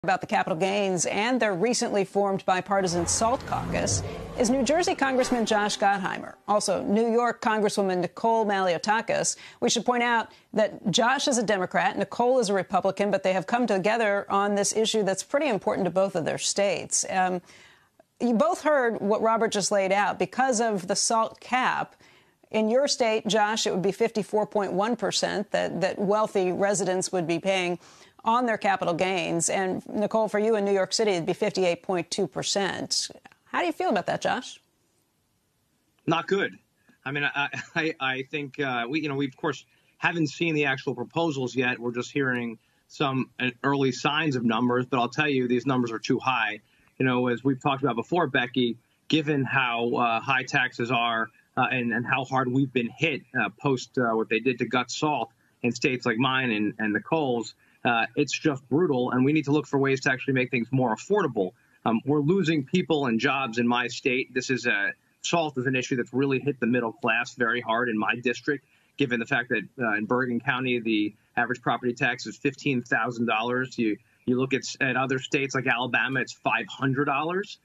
About the capital gains and their recently formed bipartisan SALT caucus is New Jersey Congressman Josh Gottheimer, also New York Congresswoman Nicole Malliotakis. We should point out that Josh is a Democrat, Nicole is a Republican, but they have come together on this issue that's pretty important to both of their states. You both heard what Robert just laid out. Because of the SALT cap, in your state, Josh, it would be 54.1% that wealthy residents would be paying on their capital gains. And, Nicole, for you in New York City, it'd be 58.2%. How do you feel about that, Josh? Not good. I mean, I think we of course, haven't seen the actual proposals yet. We're just hearing some early signs of numbers. But I'll tell you, these numbers are too high. As we've talked about before, Becky, given how high taxes are and how hard we've been hit post what they did to gut salt in states like mine and Nicole's, it's just brutal, and we need to look for ways to actually make things more affordable. We're losing people and jobs in my state. SALT is an issue that's really hit the middle class very hard in my district, given the fact that in Bergen County, the average property tax is $15,000. You look at other states like Alabama, it's $500.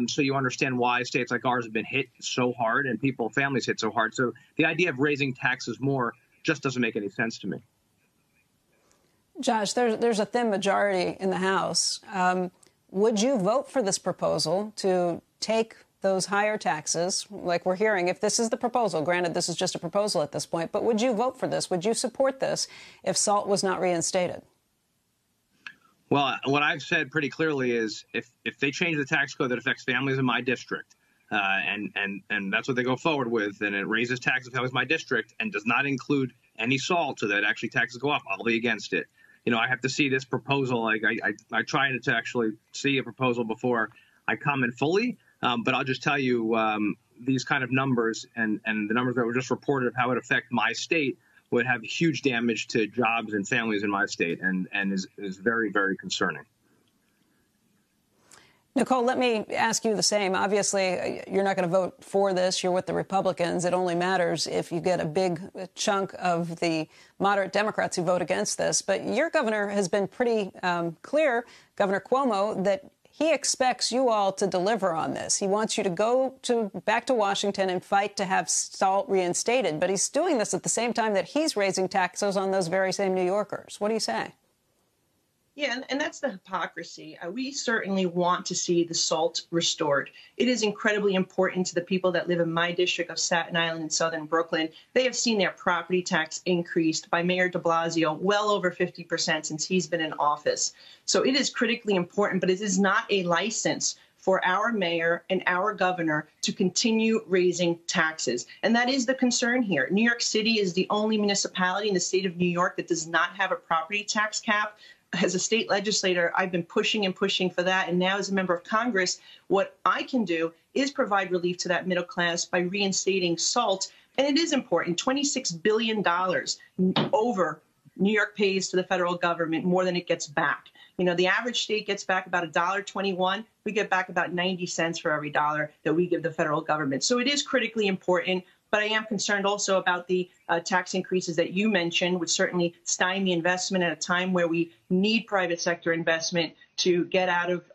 So you understand why states like ours have been hit so hard and families hit so hard. So the idea of raising taxes more just doesn't make any sense to me. Josh, there's a thin majority in the House. Would you vote for this proposal to take those higher taxes, like we're hearing, if this is the proposal? Granted, this is just a proposal at this point, but would you vote for this? Would you support this if SALT was not reinstated? Well, what I've said pretty clearly is if they change the tax code that affects families in my district, and that's what they go forward with, and it raises taxes for families in my district and does not include any SALT so that actually taxes go up, I'll be against it. I have to see this proposal. I try to actually see a proposal before I comment fully. But I'll just tell you these kind of numbers and the numbers that were just reported of how it would affect my state would have huge damage to jobs and families in my state and is very, very concerning. Nicole, let me ask you the same. Obviously, you're not going to vote for this. You're with the Republicans. It only matters if you get a big chunk of the moderate Democrats who vote against this. But your governor has been pretty clear, Governor Cuomo, that he expects you all to deliver on this. He wants you to go back to Washington and fight to have SALT reinstated. But he's doing this at the same time that he's raising taxes on those very same New Yorkers. What do you say? Yeah, and that's the hypocrisy. We certainly want to see the SALT restored. It is incredibly important to the people that live in my district of Staten Island and southern Brooklyn. They have seen their property tax increased by Mayor de Blasio well over 50% since he's been in office. So it is critically important, but it is not a license for our mayor and our governor to continue raising taxes. And that is the concern here. New York City is the only municipality in the state of New York that does not have a property tax cap. As a state legislator, I've been pushing and pushing for that. And now as a member of Congress, what I can do is provide relief to that middle class by reinstating SALT. And it is important. $26 billion over New York pays to the federal government more than it gets back. The average state gets back about $1.21. We get back about 90 cents for every dollar that we give the federal government. So it is critically important. But I am concerned also about the tax increases that you mentioned, which certainly stymie investment at a time where we need private sector investment to get out of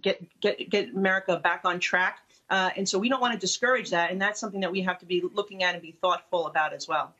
get America back on track. And so we don't want to discourage that. And that's something that we have to be looking at and be thoughtful about as well.